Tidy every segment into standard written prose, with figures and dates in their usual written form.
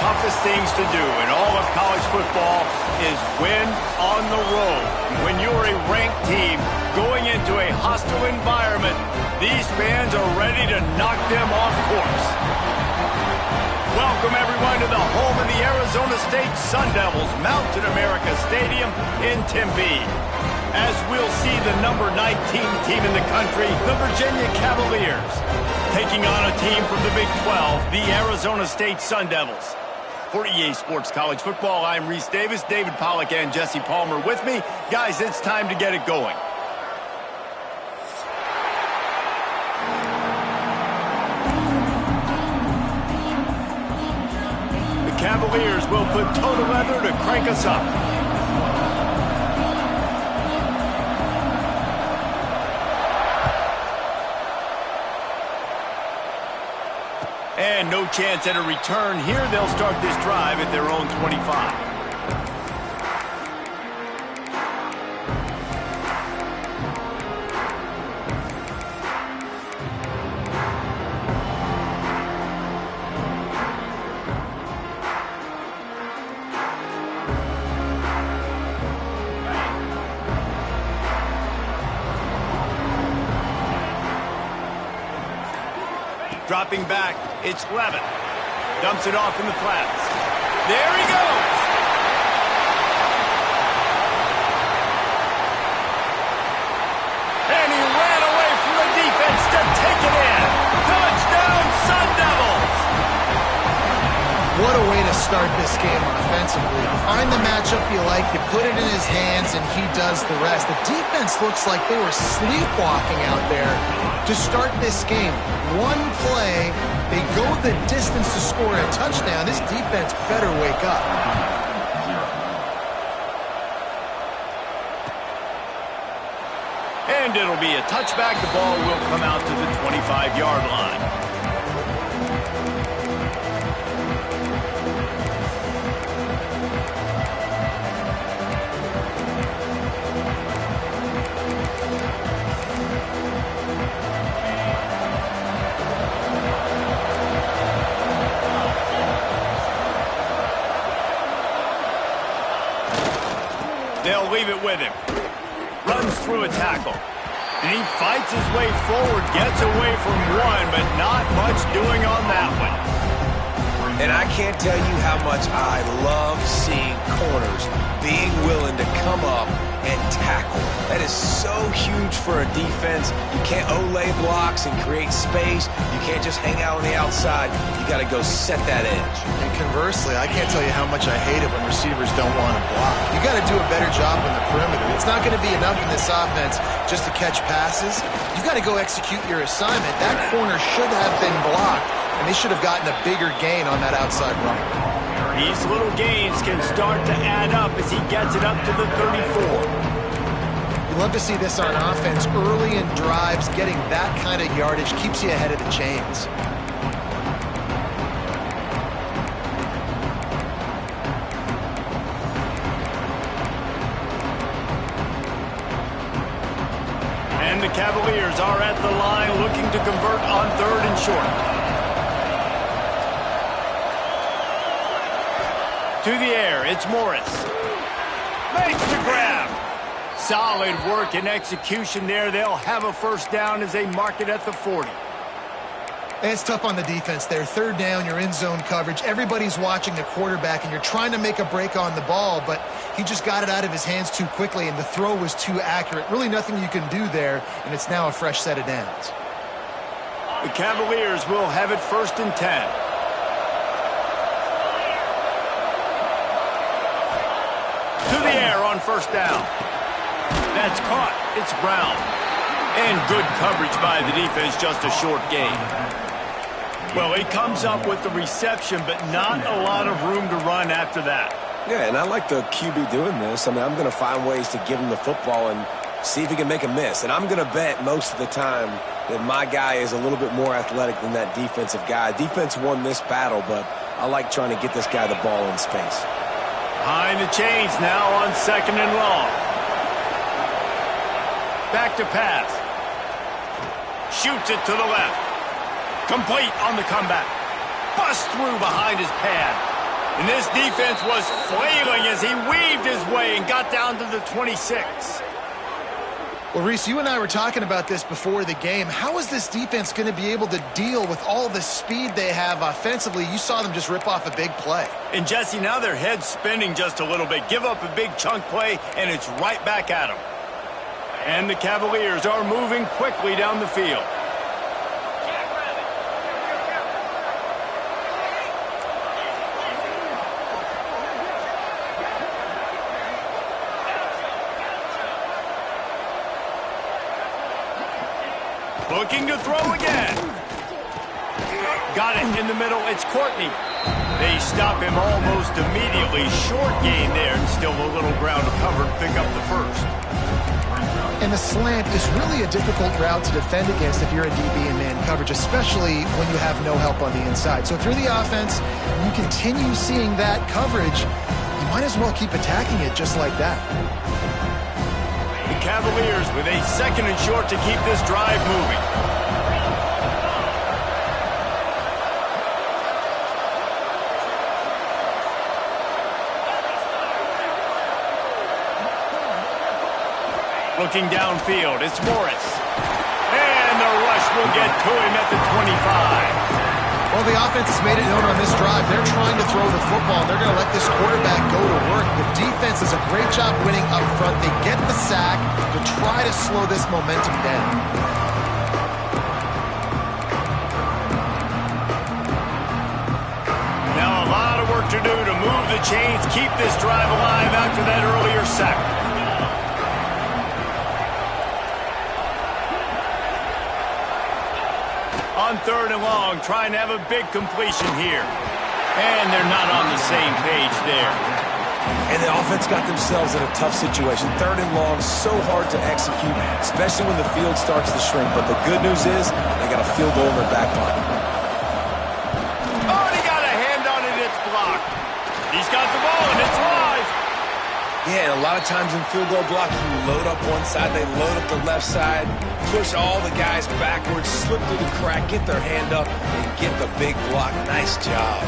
toughest things to do in all of college football is win on the road. When you're a ranked team going into a hostile environment, these fans are ready to knock them off course. Welcome, everyone, to the home of the Arizona State Sun Devils, Mountain America Stadium in Tempe. As we'll see the number 19 team in the country, the Virginia Cavaliers, taking on a team from the Big 12, the Arizona State Sun Devils. For EA Sports College Football, I'm Reese Davis, David Pollack, and Jesse Palmer with me. Guys, it's time to get it going. The Cavaliers will put toe to leather to crank us up. And no chance at a return here. They'll start this drive at their own 25. Dropping back, it's Levin. Dumps it off in the flats. There he goes! And he ran away from the defense to take it in. Touchdown, Sun Devils! What a way to start this game offensively. You find the matchup you like, you put it in his hands, and he does the rest. The defense looks like they were sleepwalking out there to start this game. One play, they go the distance to score a touchdown. This defense better wake up. And it'll be a touchback. The ball will come out to the 25-yard line. They'll leave it with him. Runs through a tackle. And he fights his way forward, gets away from one, but not much doing on that one. And I can't tell you how much I love seeing corners being willing to come up and tackle. That is so huge for a defense. You can't olay blocks and create space. You can't just hang out on the outside. You got to go set that edge. And conversely, I can't tell you how much I hate it when receivers don't want to block. You got to do a better job on the perimeter. It's not going to be enough in this offense just to catch passes. You got to go execute your assignment. That corner should have been blocked, and they should have gotten a bigger gain on that outside run. These little gains can start to add up as he gets it up to the 34. You love to see this on offense. Early in drives, getting that kind of yardage keeps you ahead of the chains. And the Cavaliers are at the line looking to convert on 3rd and short. To the air, it's Morris. Makes the grab. Solid work and execution there. They'll have a first down as they mark it at the 40. It's tough on the defense there. 3rd down, you're in zone coverage. Everybody's watching the quarterback, and you're trying to make a break on the ball, but he just got it out of his hands too quickly, and the throw was too accurate. Really nothing you can do there, and it's now a fresh set of downs. The Cavaliers will have it 1st and 10. To the air on 1st down. That's caught. It's Brown. And good coverage by the defense, just a short gain. Well, he comes up with the reception, but not a lot of room to run after that. Yeah, and I like the QB doing this. I mean, I'm going to find ways to give him the football and see if he can make a miss. And I'm going to bet most of the time that my guy is a little bit more athletic than that defensive guy. Defense won this battle, but I like trying to get this guy the ball in space. Behind the chains now on 2nd and long. Back to pass. Shoots it to the left. Complete on the comeback. Busts through behind his pad. And this defense was flailing as he weaved his way and got down to the 26. Well, Reese, you and I were talking about this before the game. How is this defense going to be able to deal with all the speed they have offensively? You saw them just rip off a big play. And, Jesse, now their head's spinning just a little bit. Give up a big chunk play, and it's right back at them. And the Cavaliers are moving quickly down the field. Looking to throw again. Got it in the middle. It's Courtney. They stop him almost immediately. Short gain there, and still a little ground covered. Pick up the first. And the slant is really a difficult route to defend against if you're a DB in man coverage, especially when you have no help on the inside. So if you're the offense, you continue seeing that coverage, you might as well keep attacking it just like that. The Cavaliers with a second and short to keep this drive moving. Looking downfield, it's Morris. And the rush will get to him at the 25. Well, the offense has made it known on this drive. They're trying to throw the football. They're going to let this quarterback go to work. The defense does a great job winning up front. They get the sack to try to slow this momentum down. Now a lot of work to do to move the chains, keep this drive alive after that earlier sack. On third and long, trying to have a big completion here. And they're not on the same page there. And the offense got themselves in a tough situation. Third and long, so hard to execute, especially when the field starts to shrink. But the good news is they got a field goal in their back pocket. Oh, and he got a hand on it. It's blocked. He's got the ball, and it's live. Yeah, and a lot of times in field goal block, you load up one side, they load up the left side, push all the guys backwards, slip through the crack, get their hand up, and get the big block. Nice job.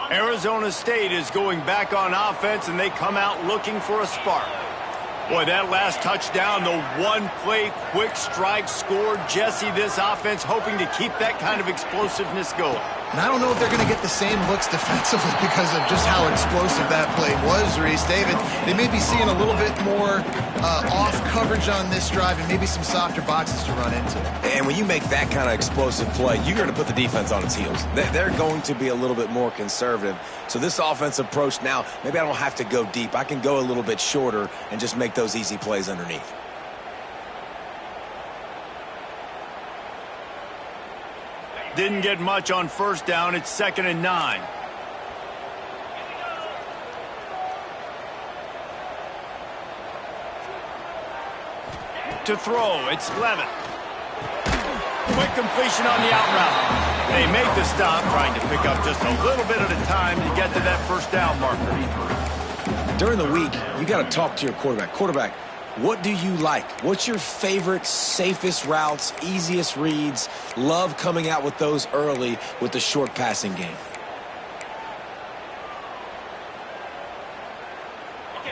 Arizona State is going back on offense, and they come out looking for a spark. Boy, that last touchdown, the one-play quick strike scored. Jesse, this offense hoping to keep that kind of explosiveness going. And I don't know if they're going to get the same looks defensively because of just how explosive that play was, Reese. David, they may be seeing a little bit more off coverage on this drive and maybe some softer boxes to run into. And when you make that kind of explosive play, you're going to put the defense on its heels. They're going to be a little bit more conservative. So this offensive approach now, maybe I don't have to go deep. I can go a little bit shorter and just make those easy plays underneath. Didn't get much on first down. It's 2nd and 9. To throw, it's Levitt. Quick completion on the out route. They make the stop, trying to pick up just a little bit at a time to get to that first down marker. During the week, you got to talk to your quarterback. Quarterback, what do you like? What's your favorite, safest routes, easiest reads? Love coming out with those early with the short passing game.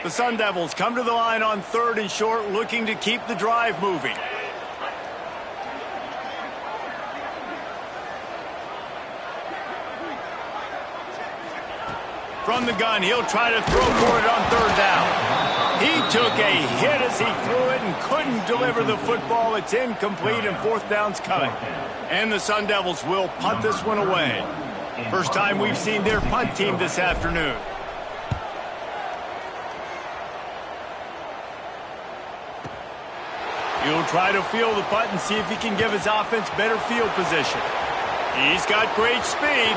The Sun Devils come to the line on 3rd and short, looking to keep the drive moving. From the gun, he'll try to throw for it on 3rd down. He took a hit as he threw it and couldn't deliver the football. It's incomplete, and 4th down's coming. And the Sun Devils will punt this one away. First time we've seen their punt team this afternoon. He'll try to field the punt and see if he can give his offense better field position. He's got great speed.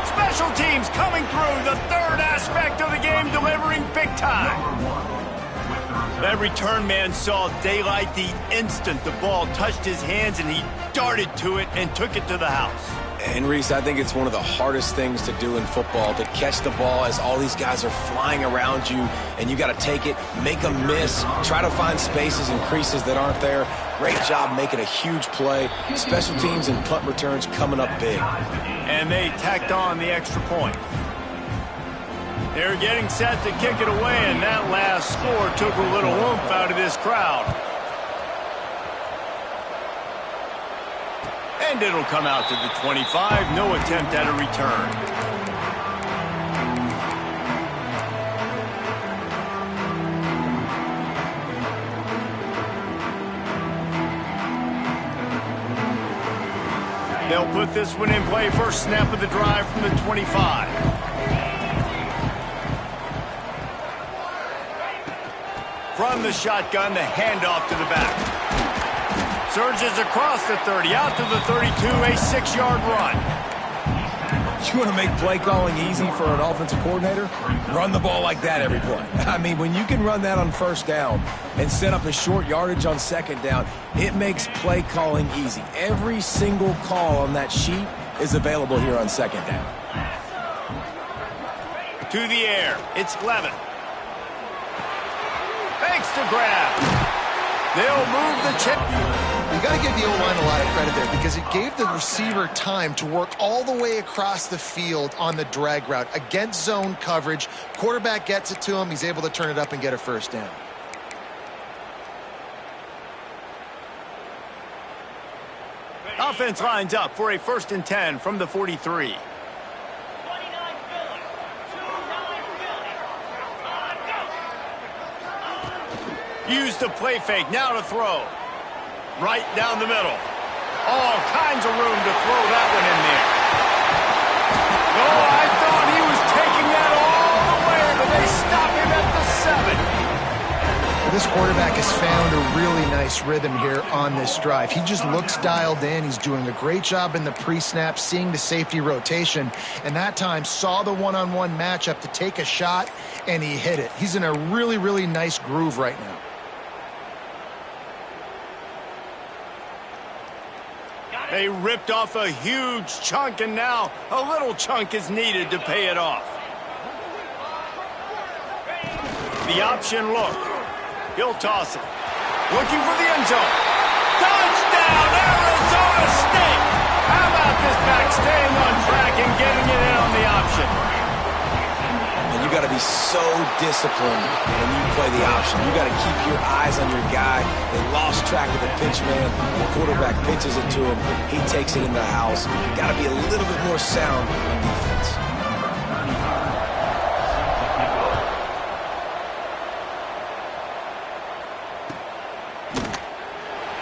Special teams coming through, the third aspect of the game, delivering big time. That return man saw daylight the instant the ball touched his hands, and he darted to it and took it to the house. And Reese, I think it's one of the hardest things to do in football, to catch the ball as all these guys are flying around you, and you got to take it, make a miss, try to find spaces and creases that aren't there. Great job making a huge play. Special teams and punt returns coming up big. And they tacked on the extra point. They're getting set to kick it away, and that last score took a little oomph out of this crowd. And it'll come out to the 25. No attempt at a return. They'll put this one in play. First snap of the drive from the 25. From the shotgun, the handoff to the back. Surges across the 30, out to the 32, a 6-yard run. You want to make play calling easy for an offensive coordinator? Run the ball like that every play. I mean, when you can run that on first down and set up a short yardage on second down, it makes play calling easy. Every single call on that sheet is available here on second down. To the air, it's Levin. Fakes to grab. They'll move the chain. You got to give the O-line a lot of credit there because it gave the receiver time to work all the way across the field on the drag route against zone coverage. Quarterback gets it to him. He's able to turn it up and get a first down. Offense lines up for a 1st and 10 from the 43. Use the play fake, now to throw. Right down the middle. All kinds of room to throw that one in there. Oh, I thought he was taking that all the way, but they stop him at the 7. Well, this quarterback has found a really nice rhythm here on this drive. He just looks dialed in. He's doing a great job in the pre-snap, seeing the safety rotation, and that time saw the one-on-one matchup to take a shot, and he hit it. He's in a really, really nice groove right now. They ripped off a huge chunk, and now a little chunk is needed to pay it off. The option look. He'll toss it. Looking for the end zone. Touchdown, Arizona State! How about this back staying on track and getting it in on the option? And you got to be so disciplined when you play the option. You got to keep your eyes on your guy. They lost track of the pitch man. The quarterback pitches it to him. He takes it in the house. Got to be a little bit more sound on defense.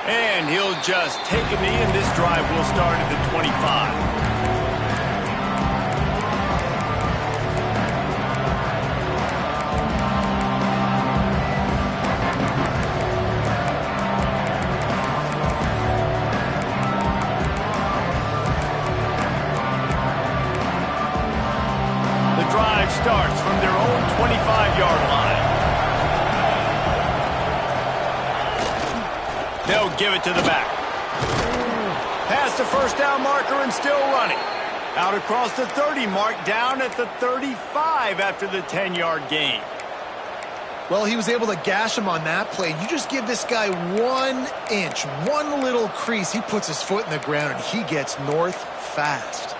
And he'll just take a knee, and this drive will start at the 25. Starts from their own 25-yard line. They'll give it to the back. Past the first down marker and still running. Out across the 30 mark, down at the 35 after the 10-yard gain. Well, he was able to gash him on that play. You just give this guy 1 inch, one little crease. He puts his foot in the ground, and he gets north fast.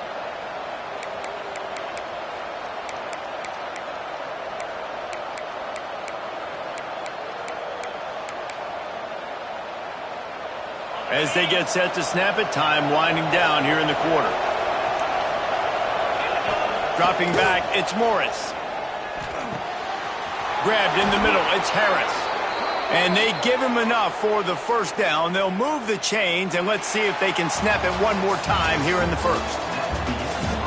As they get set to snap it, time winding down here in the quarter. Dropping back, it's Morris. Grabbed in the middle, it's Harris. And they give him enough for the first down. They'll move the chains, and let's see if they can snap it one more time here in the first.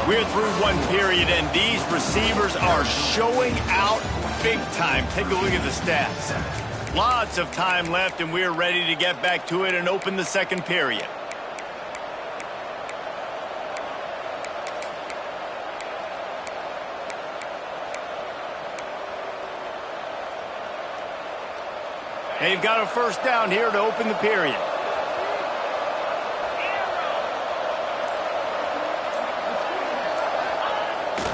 We're through one period, and these receivers are showing out big time. Take a look at the stats. Lots of time left, and we're ready to get back to it and open the second period. They've got a first down here to open the period.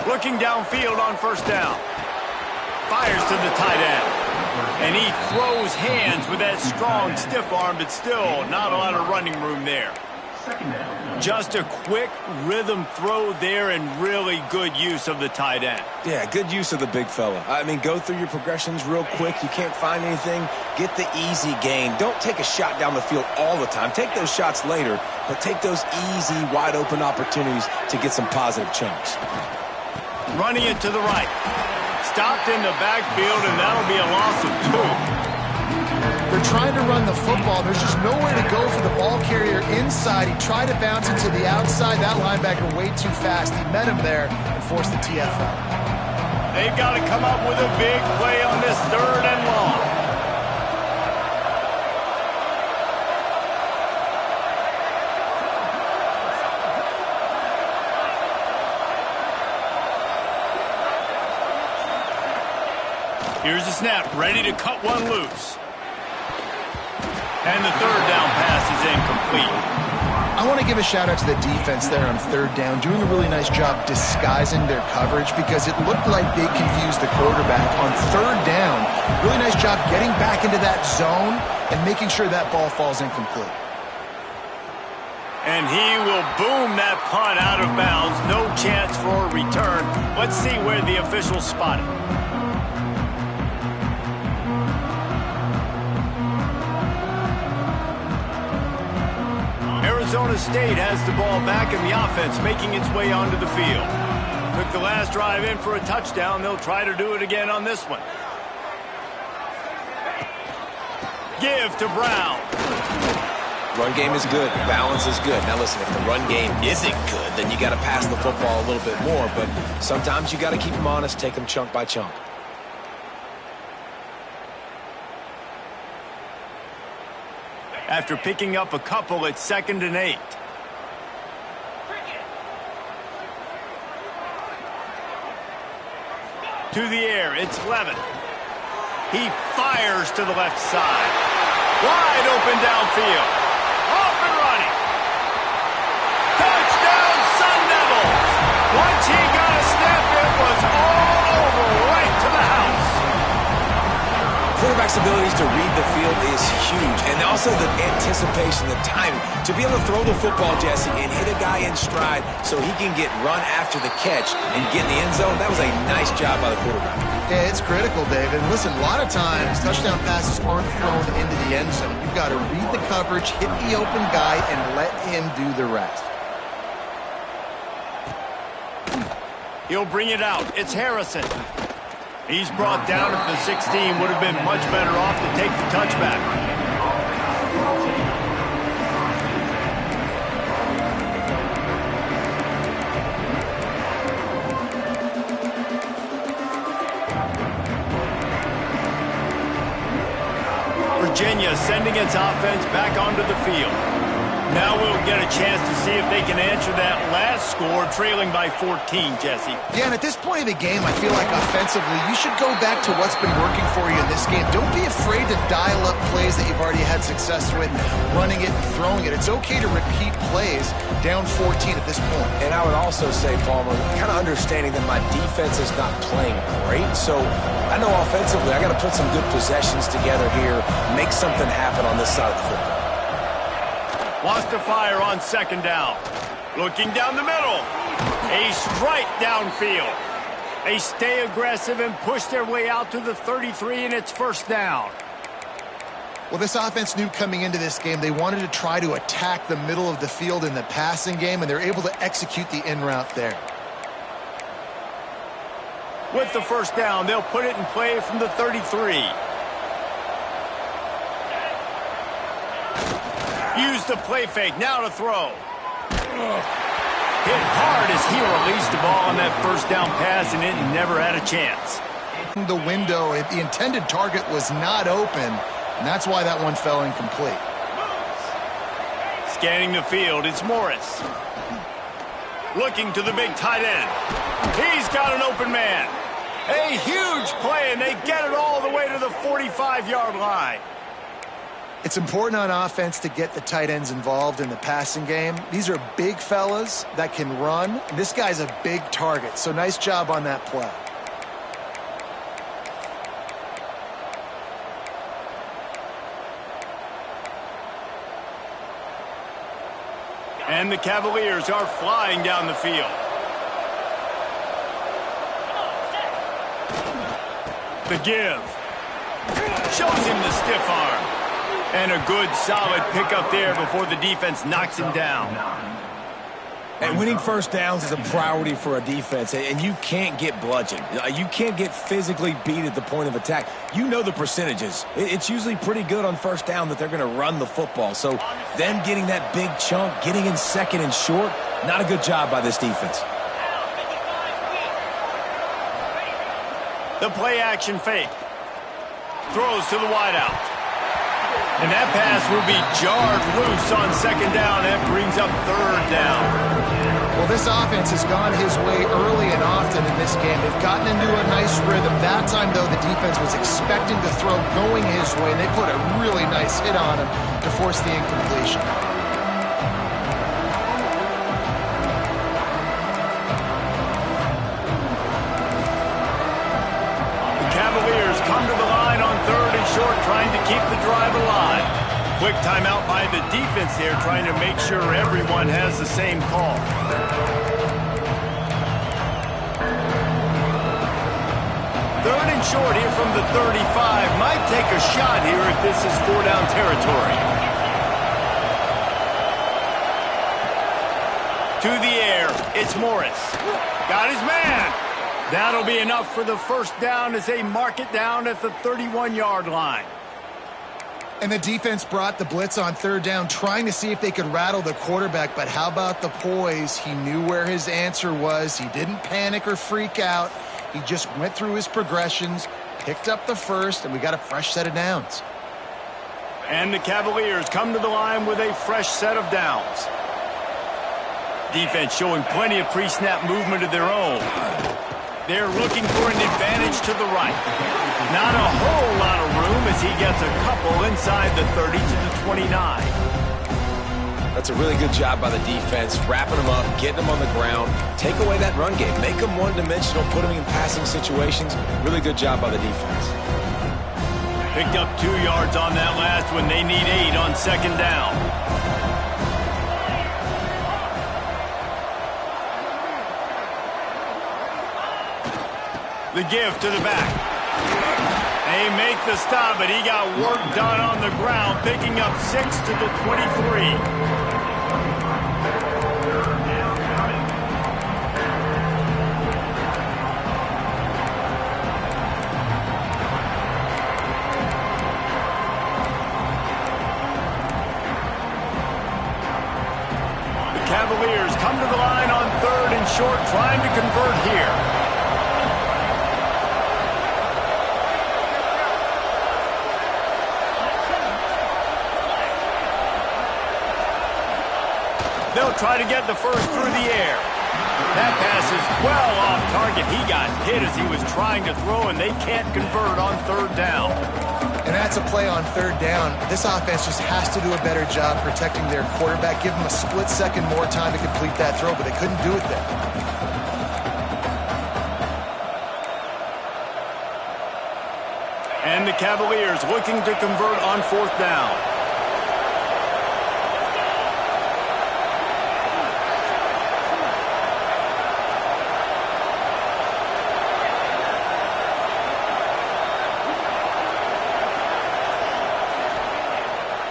Looking downfield on first down. Fires to the tight end. And he throws hands with that strong, stiff arm, but still not a lot of running room there. Just a quick rhythm throw there and really good use of the tight end. Yeah, good use of the big fella. I mean, go through your progressions real quick. You can't find anything. Get the easy gain. Don't take a shot down the field all the time. Take those shots later, but take those easy, wide-open opportunities to get some positive chunks. Running it to the right. Stopped in the backfield, and that'll be a loss of 2. They're trying to run the football. There's just nowhere to go for the ball carrier inside. He tried to bounce it to the outside. That linebacker way too fast. He met him there and forced the TFL. They've got to come up with a big play on this 3rd and long. Here's the snap, ready to cut one loose. And the 3rd down pass is incomplete. I want to give a shout out to the defense there on 3rd down, doing a really nice job disguising their coverage because it looked like they confused the quarterback on 3rd down. Really nice job getting back into that zone and making sure that ball falls incomplete. And he will boom that punt out of bounds. No chance for a return. Let's see where the officials spot it. Arizona State has the ball back and the offense making its way onto the field. Took the last drive in for a touchdown. They'll try to do it again on this one. Give to Brown. Run game is good. Balance is good. Now listen, if the run game isn't good, then you got to pass the football a little bit more. But sometimes you got to keep them honest, take them chunk by chunk. After picking up a couple, it's 2nd and 8. To the air, it's Levin. He fires to the left side. Wide open downfield. Off and running. Touchdown, Sun Devils. Once he got a step, it was all over, right to the house. Quarterback's abilities to read the field is huge, and also the anticipation, the timing. To be able to throw the football, Jesse, and hit a guy in stride so he can get run after the catch and get in the end zone, that was a nice job by the quarterback. Yeah, it's critical, David. Listen, a lot of times touchdown passes aren't thrown into the end zone. You've got to read the coverage, hit the open guy, and let him do the rest. He'll bring it out. It's Harrison. He's brought down at the 16. Would have been much better off to take the touchback. Virginia sending its offense back onto the field. Now we'll get a chance to see if they can answer that last score, trailing by 14, Jesse. Yeah, and at this point of the game, I feel like offensively, you should go back to what's been working for you in this game. Don't be afraid to dial up plays that you've already had success with, running it and throwing it. It's okay to repeat plays down 14 at this point. And I would also say, Palmer, kind of understanding that my defense is not playing great, so I know offensively I got to put some good possessions together here, make something happen on this side of the football. Wants to fire on 2nd down. Looking down the middle. A strike downfield. They stay aggressive and push their way out to the 33, and it's 1st down. Well, this offense knew coming into this game they wanted to try to attack the middle of the field in the passing game, and they're able to execute the in route there. With the 1st down, they'll put it in play from the 33. Use the play fake, now to throw. Hit hard as he released the ball on that 1st down pass, and it never had a chance. The window, the intended target was not open, and that's why that one fell incomplete. Scanning the field, it's Morris. Looking to the big tight end. He's got an open man. A huge play, and they get it all the way to the 45-yard line. It's important on offense to get the tight ends involved in the passing game. These are big fellas that can run. This guy's a big target, so nice job on that play. And the Cavaliers are flying down the field. The give. Shows him the stiff arm. And a good, solid pickup there before the defense knocks him down. And winning first downs is a priority for a defense, and you can't get bludgeoned. You can't get physically beat at the point of attack. You know the percentages. It's usually pretty good on first down that they're going to run the football. So them getting that big chunk, getting in second and short, not a good job by this defense. The play-action fake. Throws to the wideout. And that pass will be jarred loose on second down. That brings up third down. Well, this offense has gone his way early and often in this game. They've gotten into a nice rhythm. That time, though, the defense was expecting the throw going his way, and they put a really nice hit on him to force the incompletion. Cavaliers come to the line on third and short, trying to keep the drive alive. Quick timeout by the defense here, trying to make sure everyone has the same call. Third and short here from the 35. Might take a shot here if this is four-down territory. To the air, it's Morris. Got his man. That'll be enough for the first down as they mark it down at the 31-yard line. And the defense brought the blitz on third down, trying to see if they could rattle the quarterback. But how about the poise? He knew where his answer was. He didn't panic or freak out. He just went through his progressions, picked up the first, and we got a fresh set of downs. And the Cavaliers come to the line with a fresh set of downs. Defense showing plenty of pre-snap movement of their own. They're looking for an advantage to the right. Not a whole lot of room as he gets a couple inside the 30 to the 29. That's a really good job by the defense, wrapping them up, getting them on the ground, take away that run game, make them one-dimensional, put them in passing situations. Really good job by the defense. Picked up 2 yards on that last one. They need 8 on second down. The give to the back. They make the stop, but he got work done on the ground, picking up 6 to the 23. The Cavaliers come to the line on third and short, trying to convert here. They'll try to get the first through the air. That pass is well off target. He got hit as he was trying to throw, and they can't convert on third down. And that's a play on third down. This offense just has to do a better job protecting their quarterback. Give them a split second more time to complete that throw, but they couldn't do it there. And the Cavaliers looking to convert on fourth down.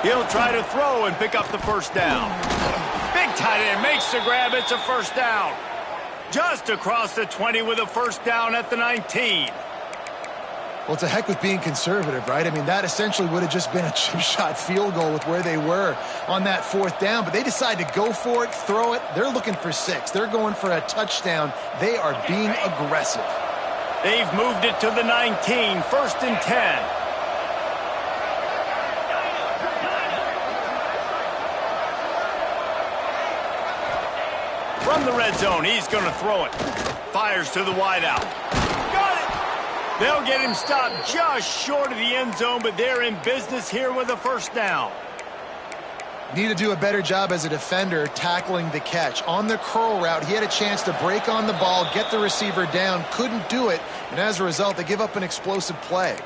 He'll try to throw and pick up the first down. Big tight end makes the grab. It's a first down. Just across the 20 with a first down at the 19. Well, to heck with being conservative, right? I mean, that essentially would have just been a chip shot field goal with where they were on that fourth down. But they decide to go for it, throw it. They're looking for 6. They're going for a touchdown. They are being aggressive. They've moved it to the 19, first and 10. From the red zone, he's going to throw it. Fires to the wideout. Got it! They'll get him stopped just short of the end zone, but they're in business here with a first down. Need to do a better job as a defender tackling the catch. On the curl route, he had a chance to break on the ball, get the receiver down, couldn't do it, and as a result, they give up an explosive play.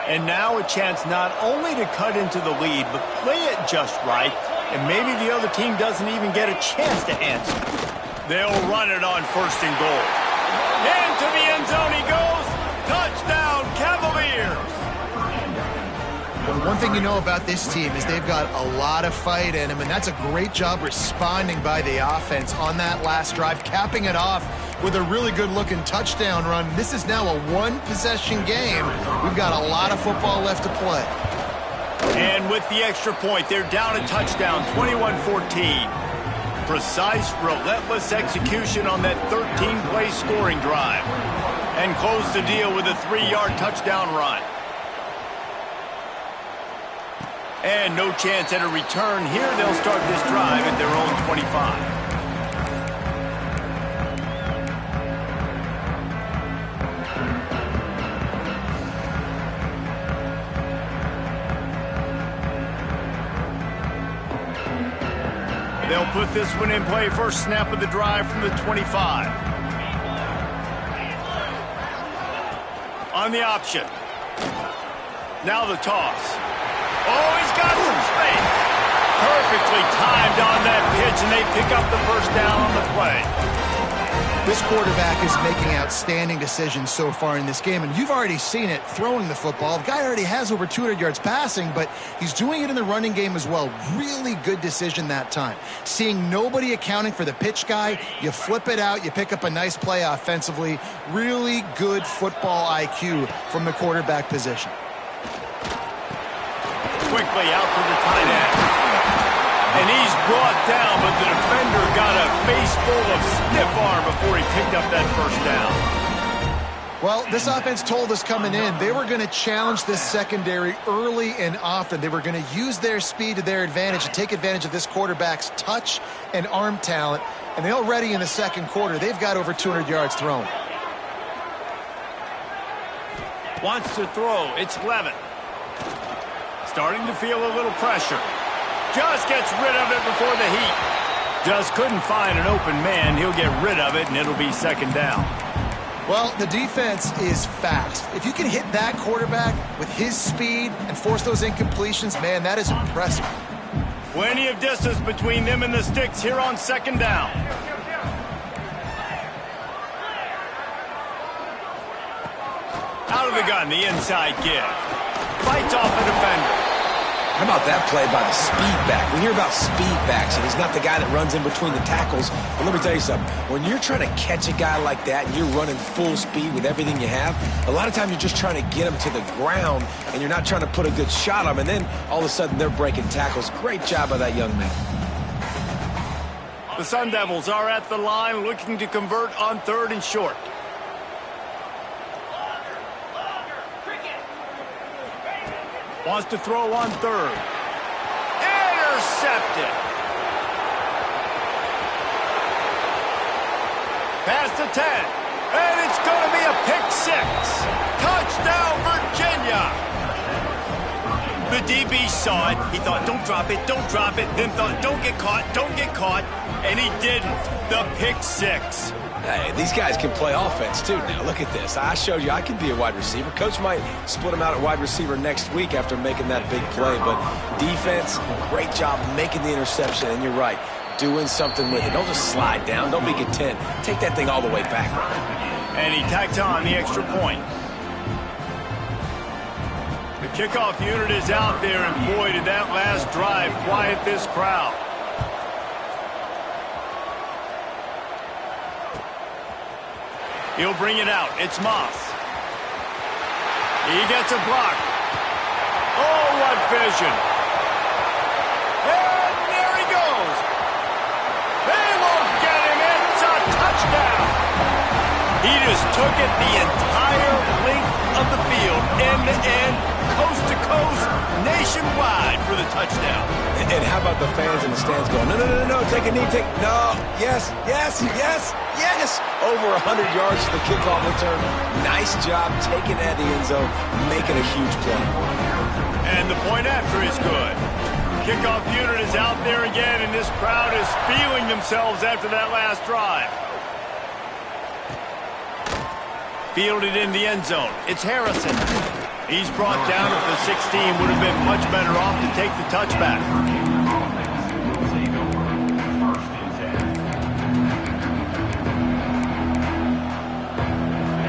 And now a chance not only to cut into the lead, but play it just right, and maybe the other team doesn't even get a chance to answer. They'll run it on first and goal. Into the end zone he goes. Touchdown, Cavaliers. Well, one thing you know about this team is they've got a lot of fight in them, and that's a great job responding by the offense on that last drive, capping it off with a really good-looking touchdown run. This is now a one-possession game. We've got a lot of football left to play. And with the extra point, they're down a touchdown, 21-14. Precise, relentless execution on that 13-play scoring drive. And close the deal with a 3-yard touchdown run. And no chance at a return here. They'll start this drive at their own 25. They'll put this one in play. First snap of the drive from the 25. On the option. Now the toss. Oh, he's got some space. Perfectly timed on that pitch, and they pick up the first down on the play. This quarterback is making outstanding decisions so far in this game, and you've already seen it throwing the football. The guy already has over 200 yards passing, but he's doing it in the running game as well. Really good decision that time. Seeing nobody accounting for the pitch guy, you flip it out, you pick up a nice play offensively. Really good football IQ from the quarterback position. Quickly out to the tight end. And he's brought down, but the defender got a face full of stiff arm before he picked up that first down. Well, this offense told us coming in they were going to challenge this secondary early and often. They were going to use their speed to their advantage and take advantage of this quarterback's touch and arm talent. And already in the second quarter, they've got over 200 yards thrown. Wants to throw. It's Levitt. Starting to feel a little pressure. Just gets rid of it before the heat. Just couldn't find an open man. He'll get rid of it, and it'll be second down. Well, the defense is fast. If you can hit that quarterback with his speed and force those incompletions, man, that is impressive. Plenty of distance between them and the sticks here on second down. Out of the gun, the inside give. Fights off the defender. How about that play by the speed back? We hear about speed backs, and he's not the guy that runs in between the tackles. But let me tell you something. When you're trying to catch a guy like that and you're running full speed with everything you have, a lot of times you're just trying to get him to the ground, and you're not trying to put a good shot on him. And then all of a sudden they're breaking tackles. Great job by that young man. The Sun Devils are at the line looking to convert on third and short. Wants to throw on third. Intercepted. Past the 10. And it's going to be a pick six. Touchdown, Virginia. The DB saw it. He thought, don't drop it, don't drop it. Then thought, don't get caught, don't get caught. And he didn't. The pick six. Hey, these guys can play offense, too. Now, look at this. I showed you I can be a wide receiver. Coach might split him out at wide receiver next week after making that big play. But defense, great job making the interception. And you're right, doing something with it. Don't just slide down. Don't be content. Take that thing all the way back. And he tacked on the extra point. The kickoff unit is out there, and boy, did that last drive quiet this crowd. He'll bring it out. It's Moss. He gets a block. Oh, what vision. And there he goes. They won't get him. It's a touchdown. He just took it the entire length of the field, end to end, coast to coast, nationwide for the touchdown. And how about the fans in the stands going, no, no, no, no, take a knee, no, yes, yes, yes, yes. Over 100 yards for the kickoff return. Nice job taking that in the end zone, making a huge play. And the point after is good. Kickoff unit is out there again, and this crowd is feeling themselves after that last drive. Fielded in the end zone. It's Harrison. He's brought down at the 16. Would have been much better off to take the touchback.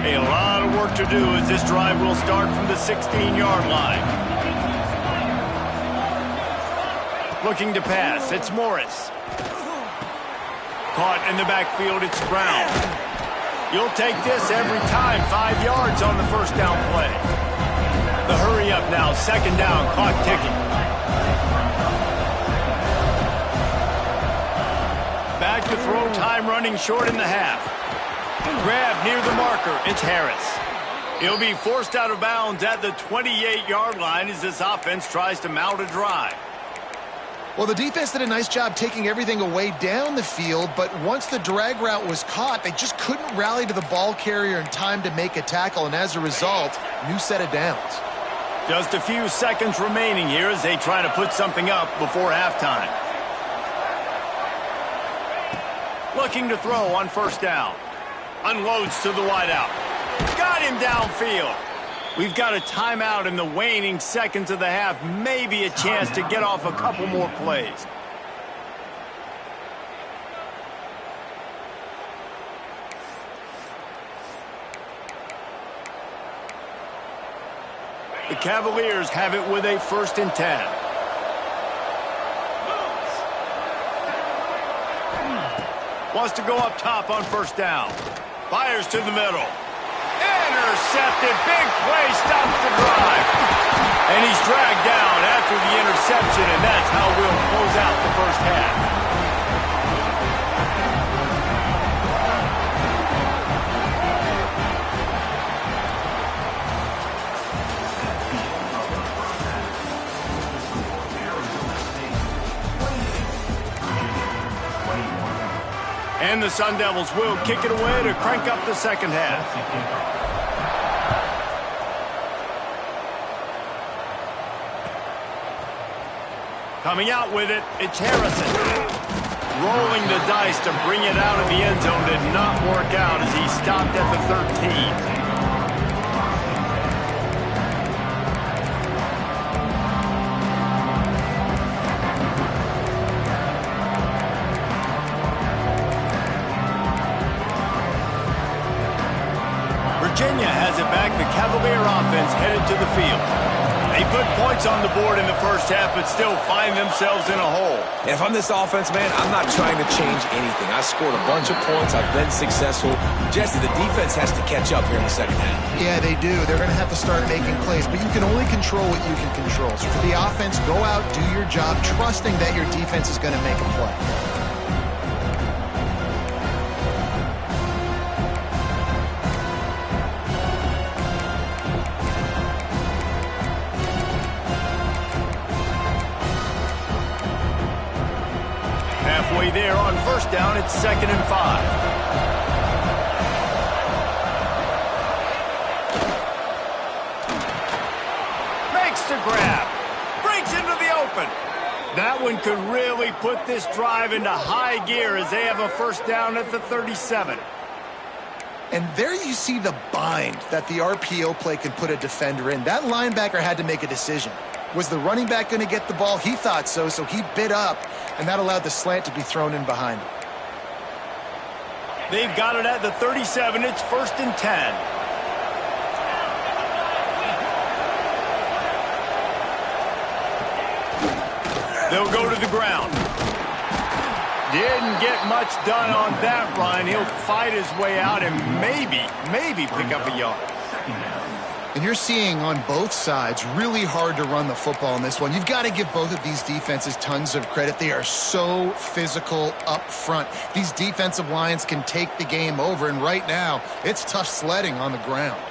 A lot of work to do as this drive will start from the 16-yard line. Looking to pass. It's Morris. Caught in the backfield. It's Brown. You'll take this every time. 5 yards on the first down play. The hurry up now. Second down. Clock ticking. Back to throw. Time running short in the half. Grab near the marker. It's Harris. He'll be forced out of bounds at the 28-yard line as this offense tries to mount a drive. Well, the defense did a nice job taking everything away down the field, but once the drag route was caught, they just couldn't rally to the ball carrier in time to make a tackle, and as a result, new set of downs. Just a few seconds remaining here as they try to put something up before halftime. Looking to throw on first down. Unloads to the wideout. Got him downfield. We've got a timeout in the waning seconds of the half. Maybe a chance to get off a couple more plays. The Cavaliers have it with a 1st and 10. Wants to go up top on first down. Fires to the middle. Intercepted. Big play. Stops the drive. And he's dragged down after the interception, and that's how we'll close out the first half. And the Sun Devils will kick it away to crank up the second half. Coming out with it, it's Harrison. Rolling the dice to bring it out of the end zone did not work out as he stopped at the 13. Virginia has it back. The Cavalier offense headed to the field. They put points on the board in the first half, but still find themselves in a hole. And if I'm this offense, man, I'm not trying to change anything. I scored a bunch of points. I've been successful. Jesse, the defense has to catch up here in the second half. Yeah, they do. They're going to have to start making plays, but you can only control what you can control. So for the offense, go out, do your job, trusting that your defense is going to make a play. Halfway there on first down, it's 2nd and 5. Makes the grab. Breaks into the open. That one could really put this drive into high gear as they have a first down at the 37. And there you see the bind that the RPO play can put a defender in. That linebacker had to make a decision. Was the running back going to get the ball? He thought so, so he bit up, and that allowed the slant to be thrown in behind him. They've got it at the 37. It's 1st and 10. They'll go to the ground. Didn't get much done on that run. He'll fight his way out and maybe pick up a yard. And you're seeing on both sides really hard to run the football in this one. You've got to give both of these defenses tons of credit. They are so physical up front. These defensive lines can take the game over, and right now it's tough sledding on the ground.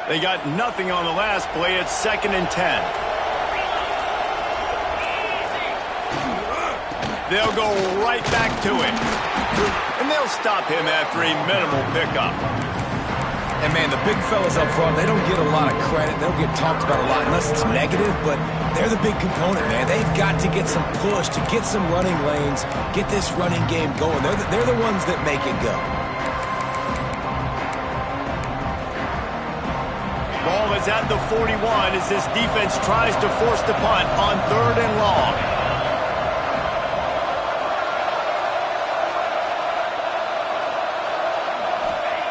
They got nothing on the last play. It's 2nd and 10. They'll go right back to him. And they'll stop him after a minimal pickup. And, man, the big fellas up front, they don't get a lot of credit. They don't get talked about a lot unless it's negative, but they're the big component, man. They've got to get some push, to get some running lanes, get this running game going. They're the ones that make it go. Ball is at the 41 as this defense tries to force the punt on 3rd and long.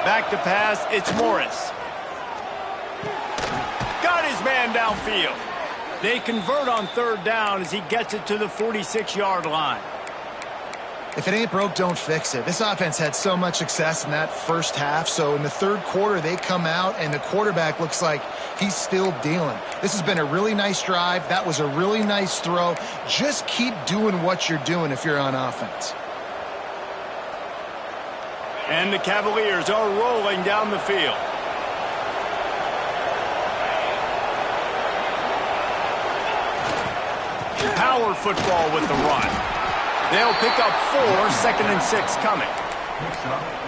Back to pass, it's Morris. Got his man downfield. They convert on 3rd down as he gets it to the 46-yard line. If it ain't broke, don't fix it. This offense had so much success in that first half, so in the 3rd quarter, they come out, and the quarterback looks like he's still dealing. This has been a really nice drive. That was a really nice throw. Just keep doing what you're doing if you're on offense. And the Cavaliers are rolling down the field. Power football with the run. They'll pick up 4, 2nd and 6 coming.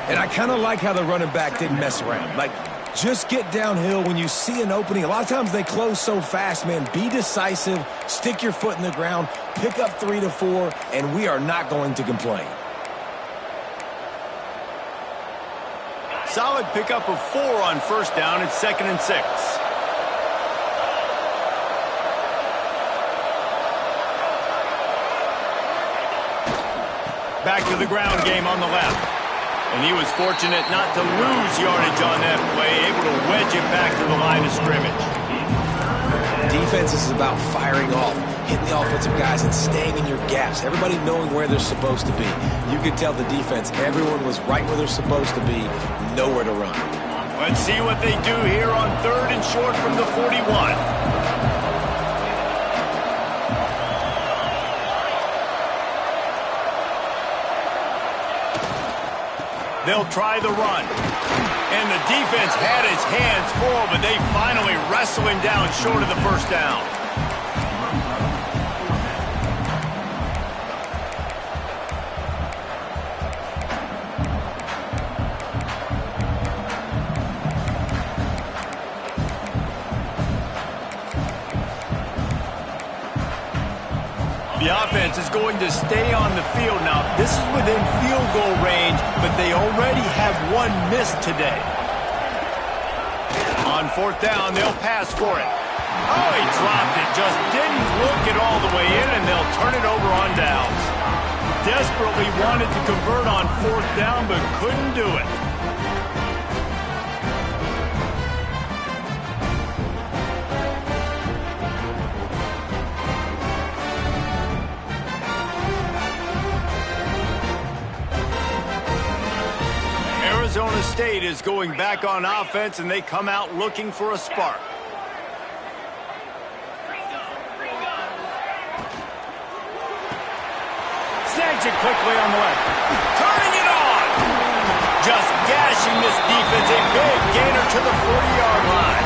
And I kind of like how the running back didn't mess around. Like, just get downhill when you see an opening. A lot of times they close so fast, man. Be decisive, stick your foot in the ground, pick up 3 to 4, and we are not going to complain. Solid pickup of 4 on 1st down. It's 2nd and 6. Back to the ground game on the left. And he was fortunate not to lose yardage on that play, able to wedge it back to the line of scrimmage. Defense is about firing off, hitting the offensive guys and staying in your gaps. Everybody knowing where they're supposed to be. You could tell the defense, everyone was right where they're supposed to be, nowhere to run. Let's see what they do here on 3rd and short from the 41. They'll try the run. And the defense had his hands full, but they finally wrestle him down short of the 1st down. The offense is going to stay on the field now. This is within field goal range, but they already have 1 miss today. On 4th down, they'll pass for it. Oh, he dropped it. Just didn't look it all the way in, and they'll turn it over on downs. Desperately wanted to convert on 4th down, but couldn't do it. Arizona State is going back on offense, and they come out looking for a spark. Snags it quickly on the left. Turning it on! Just gashing this defense. A big gainer to the 40-yard line.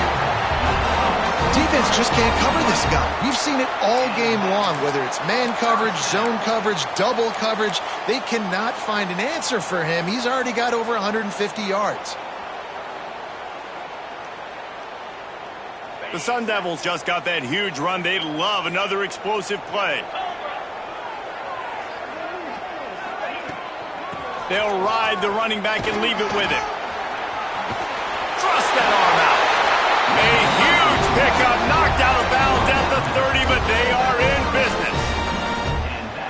Defense just can't cover this guy. You've seen it all game long, whether it's man coverage, zone coverage, double coverage. They cannot find an answer for him. He's already got over 150 yards. The Sun Devils just got that huge run. They'd love another explosive play. They'll ride the running back and leave it with him. Thrust that arm out. A huge pickup, knocked out of bounds at the 30, but they are in business.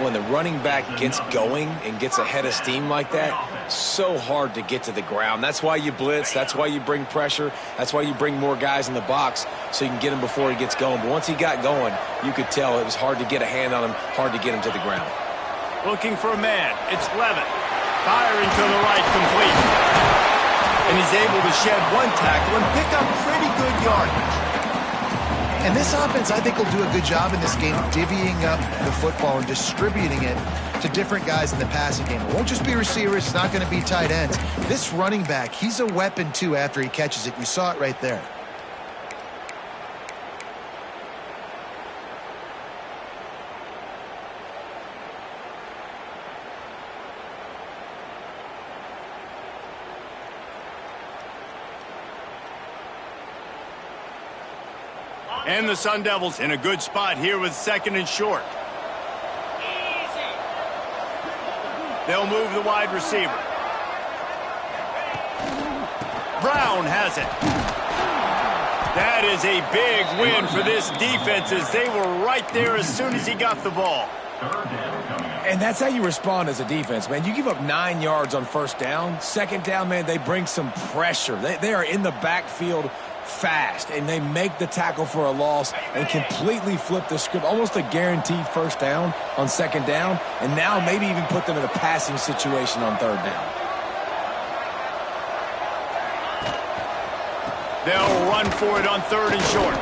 When the running back gets going and gets ahead of steam like that, so hard to get to the ground. That's why you blitz. That's why you bring pressure. That's why you bring more guys in the box so you can get him before he gets going. But once he got going, you could tell it was hard to get a hand on him, hard to get him to the ground. Looking for a man. It's Levitt. Firing to the right, complete. And he's able to shed 1 tackle and pick up pretty good yardage. And this offense, I think, will do a good job in this game divvying up the football and distributing it to different guys in the passing game. It won't just be receivers. It's not going to be tight ends. This running back, he's a weapon, too, after he catches it. You saw it right there. And the Sun Devils in a good spot here with 2nd and short. They'll move the wide receiver. Brown has it. That is a big win for this defense as they were right there as soon as he got the ball. And that's how you respond as a defense, man. You give up 9 yards on 1st down. 2nd down, man, they bring some pressure. They are in the backfield fast, and they make the tackle for a loss and completely flip the script. Almost a guaranteed 1st down on 2nd down, and now maybe even put them in a passing situation on 3rd down. They'll run for it on 3rd and short.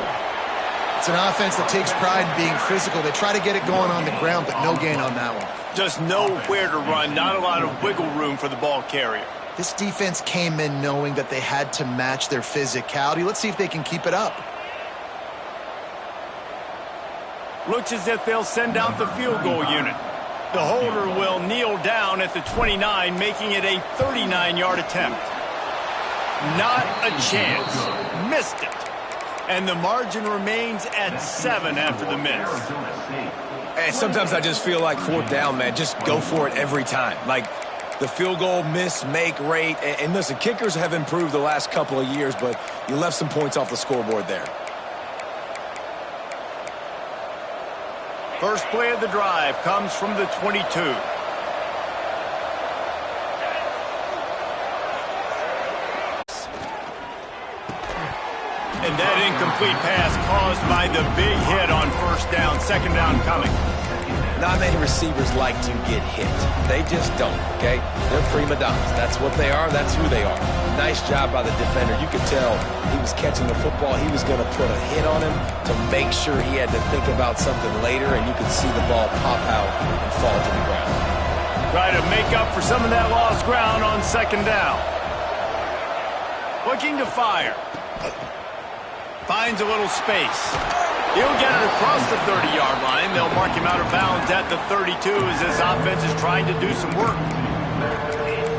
It's an offense that takes pride in being physical. They try to get it going on the ground, but no gain on that one. Just nowhere to run, not a lot of wiggle room for the ball carrier. This defense came in knowing that they had to match their physicality. Let's see if they can keep it up. Looks as if they'll send out the field goal unit. The holder will kneel down at the 29, making it a 39-yard attempt. Not a chance. Missed it. And the margin remains at 7 after the miss. And sometimes I just feel like 4th down, man, just go for it every time. Like the field goal miss-make rate. And listen, kickers have improved the last couple of years, but you left some points off the scoreboard there. First play of the drive comes from the 22. And that incomplete pass caused by the big hit on 1st down, 2nd down coming. Not many receivers like to get hit. They just don't, okay? They're prima donnas. That's what they are. That's who they are. Nice job by the defender. You could tell he was catching the football. He was going to put a hit on him to make sure he had to think about something later, and you could see the ball pop out and fall to the ground. Try to make up for some of that lost ground on 2nd down. Looking to fire. Finds a little space. He'll get it across the 30-yard line. They'll mark him out of bounds at the 32 as this offense is trying to do some work.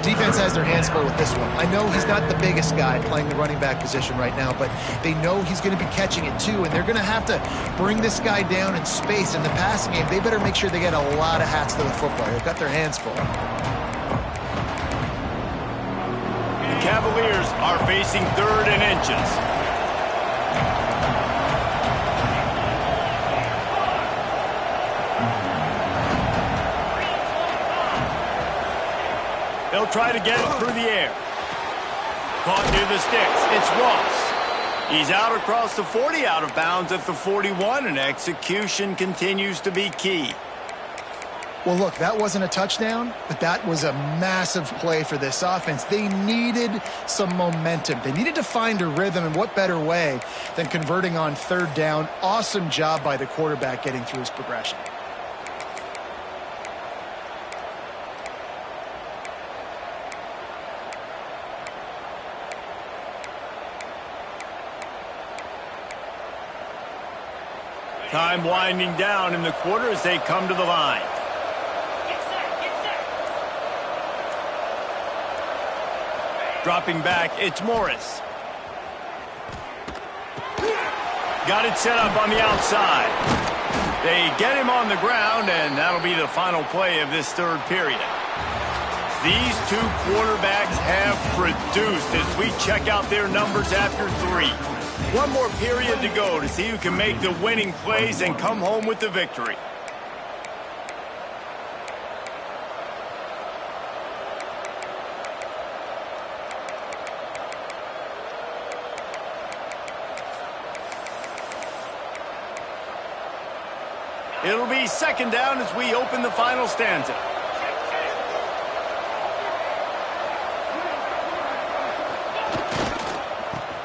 Defense has their hands full with this one. I know he's not the biggest guy playing the running back position right now, but they know he's going to be catching it too, and they're going to have to bring this guy down in space. In the passing game, they better make sure they get a lot of hats to the football. They've got their hands full. The Cavaliers are facing 3rd and inches. They'll try to get it through the air. Caught near the sticks. It's Ross. He's out across the 40, out of bounds at the 41, and execution continues to be key. Well, look, that wasn't a touchdown, but that was a massive play for this offense. They needed some momentum. They needed to find a rhythm, and what better way than converting on 3rd down. Awesome job by the quarterback getting through his progression. Time winding down in the quarter as they come to the line. Dropping back, it's Morris. Got it set up on the outside. They get him on the ground, and that'll be the final play of this 3rd period. These two quarterbacks have produced as we check out their numbers after 3. One more period to go to see who can make the winning plays and come home with the victory. It'll be 2nd down as we open the final stanza.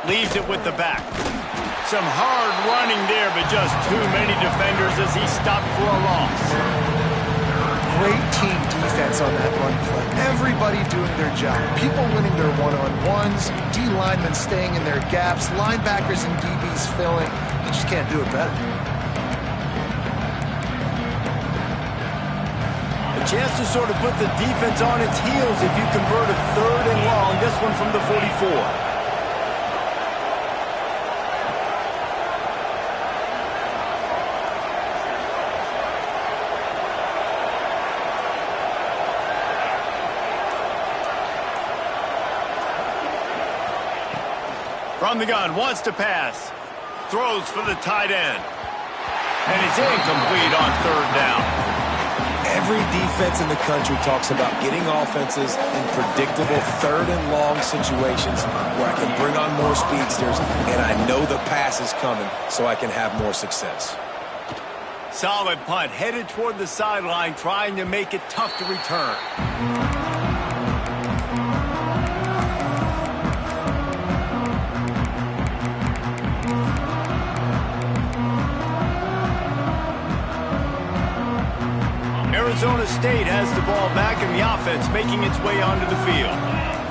Leaves it with the back. Some hard running there, but just too many defenders as he stopped for a loss. Great team defense on that run play. Everybody doing their job. People winning their one-on-ones, D linemen staying in their gaps, linebackers and DBs filling. You just can't do it better. A chance to sort of put the defense on its heels if you convert a 3rd and long. This one from the 44. From the gun, wants to pass. Throws for the tight end. And it's incomplete on third down. Every defense in the country talks about getting offenses in predictable third and long situations where I can bring on more speedsters and I know the pass is coming so I can have more success. Solid punt, headed toward the sideline, trying to make it tough to return. Arizona State has the ball back in the offense, making its way onto the field.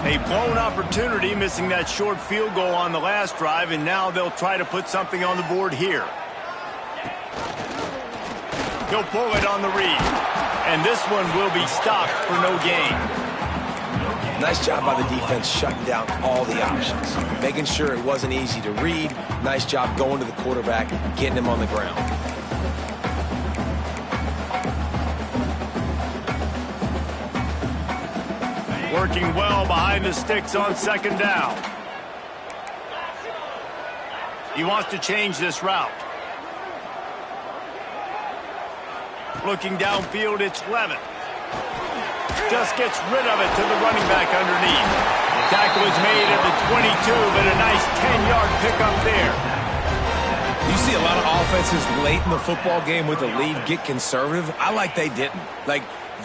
A blown opportunity, missing that short field goal on the last drive, and now they'll try to put something on the board here. He'll pull it on the read, and this one will be stopped for no gain. Nice job by the defense shutting down all the options, making sure it wasn't easy to read. Nice job going to the quarterback, getting him on the ground. Working well behind the sticks on second down. He wants to change this route. Looking downfield, it's Levin. Just gets rid of it to the running back underneath. Tackle is made at the 22, but a nice 10-yard pickup there. You see a lot of offenses late in the football game with the lead get conservative. I like they didn't.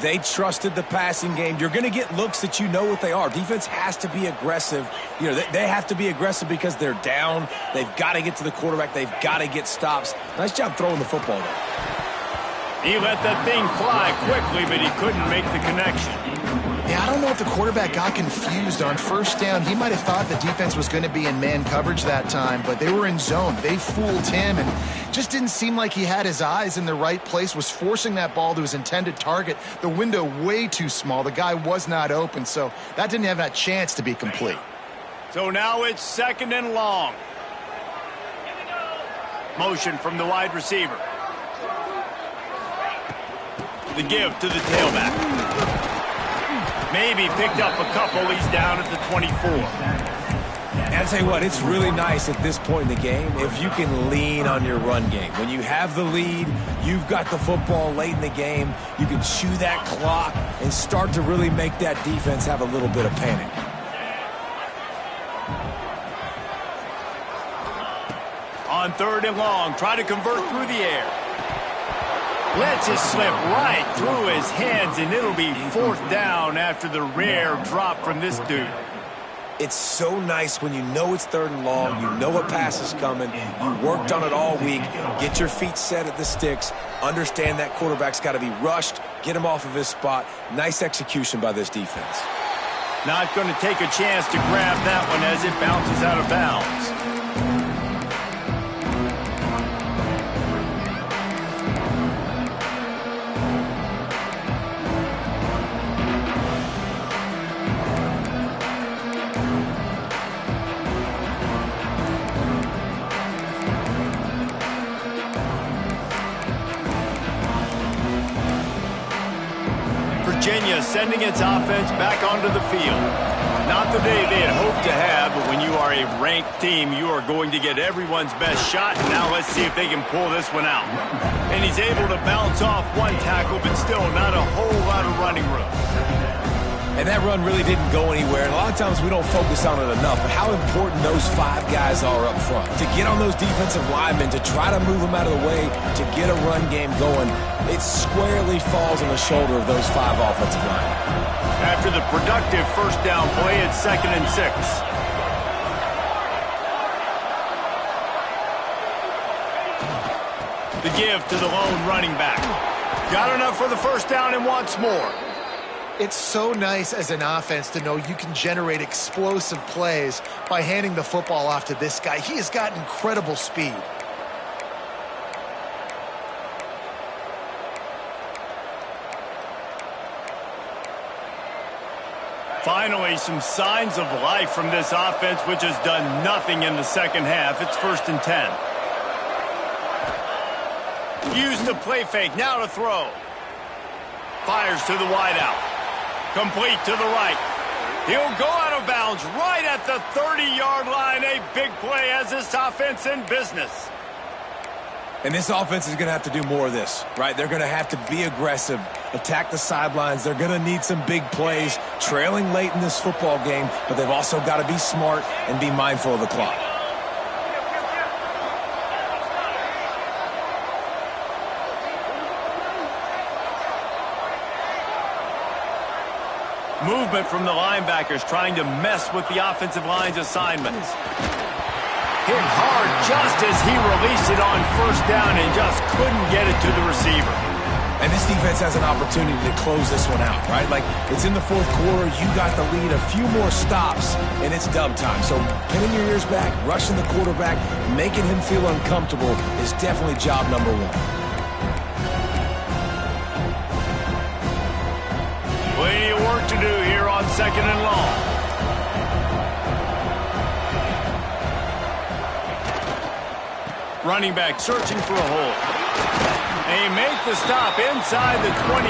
They trusted the passing game. You're going to get looks that you know what they are. Defense has to be aggressive. They have to be aggressive because they're down. They've got to get to the quarterback. They've got to get stops. Nice job throwing the football there. He let that thing fly quickly, but he couldn't make the connection. Yeah, I don't know if the quarterback got confused on first down. He might have thought the defense was going to be in man coverage that time, but they were in zone. They fooled him and just didn't seem like he had his eyes in the right place, was forcing that ball to his intended target. The window way too small. The guy was not open, so that didn't have that chance to be complete. So now it's second and long. Motion from the wide receiver. The give to the tailback. Maybe picked up a couple. He's down at the 24. And I'll tell you what, it's really nice at this point in the game if you can lean on your run game. When you have the lead, you've got the football late in the game, you can chew that clock and start to really make that defense have a little bit of panic. On third and long, try to convert through the air. Lets it slip right through his hands, and it'll be fourth down after the rare drop from this dude. It's so nice when you know it's third and long, you know a pass is coming, you worked on it all week, get your feet set at the sticks, understand that quarterback's got to be rushed, get him off of his spot. Nice execution by this defense. Not going to take a chance to grab that one as it bounces out of bounds. Virginia sending its offense back onto the field. Not the day they had hoped to have, but when you are a ranked team, you are going to get everyone's best shot. And now let's see if they can pull this one out. And he's able to bounce off one tackle, but still not a whole lot of running room. And that run really didn't go anywhere. And a lot of times we don't focus on it enough, but how important those five guys are up front. To get on those defensive linemen, to try to move them out of the way, to get a run game going, it squarely falls on the shoulder of those five offensive linemen. After the productive first down play, it's 2nd and 6. The give to the lone running back. Got enough for the first down and wants more. It's so nice as an offense to know you can generate explosive plays by handing the football off to this guy. He has got incredible speed. Finally, some signs of life from this offense, which has done nothing in the second half. It's 1st and 10. Use the play fake, now to throw. Fires to the wideout. Complete to the right. He'll go out of bounds right at the 30-yard line. A big play as this offense in business. And this offense is going to have to do more of this, right? They're going to have to be aggressive, attack the sidelines. They're going to need some big plays, trailing late in this football game, but they've also got to be smart and be mindful of the clock. Movement from the linebackers trying to mess with the offensive line's assignments. Hit hard just as he released it on first down and just couldn't get it to the receiver. And this defense has an opportunity to close this one out, right? Like, it's in the fourth quarter, you got the lead, a few more stops, and it's dub time. So pinning your ears back, rushing the quarterback, making him feel uncomfortable is definitely job number one. Plenty of work to do here on 2nd and long. Running back searching for a hole. They make the stop inside the 25,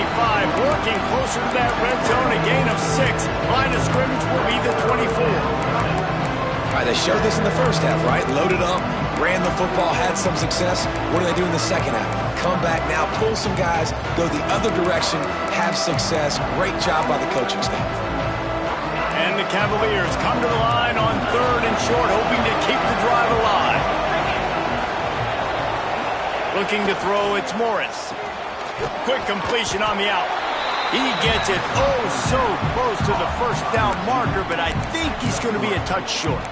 working closer to that red zone, a gain of 6. Line of scrimmage will be the 24. All right, they showed this in the first half, right? Loaded up, ran the football, had some success. What do they do in the second half? Come back now, pull some guys, go the other direction, have success. Great job by the coaching staff. And the Cavaliers come to the line on 3rd and short, hoping to keep the drive alive. Looking to throw, it's Morris. Quick completion on the out. He gets it so close to the first down marker, but I think he's going to be a touch short.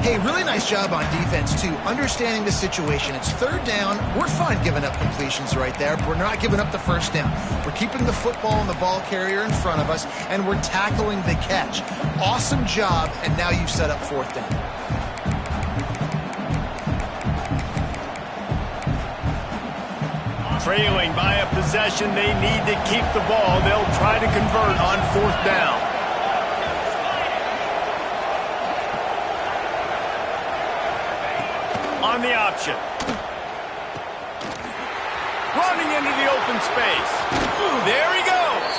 Hey, really nice job on defense, too. Understanding the situation. It's 3rd down. We're fine giving up completions right there, but we're not giving up the first down. We're keeping the football and the ball carrier in front of us, and we're tackling the catch. Awesome job, and now you've set up 4th down. Trailing by a possession, they need to keep the ball. They'll try to convert on 4th down. On the option. Running into the open space. There he goes.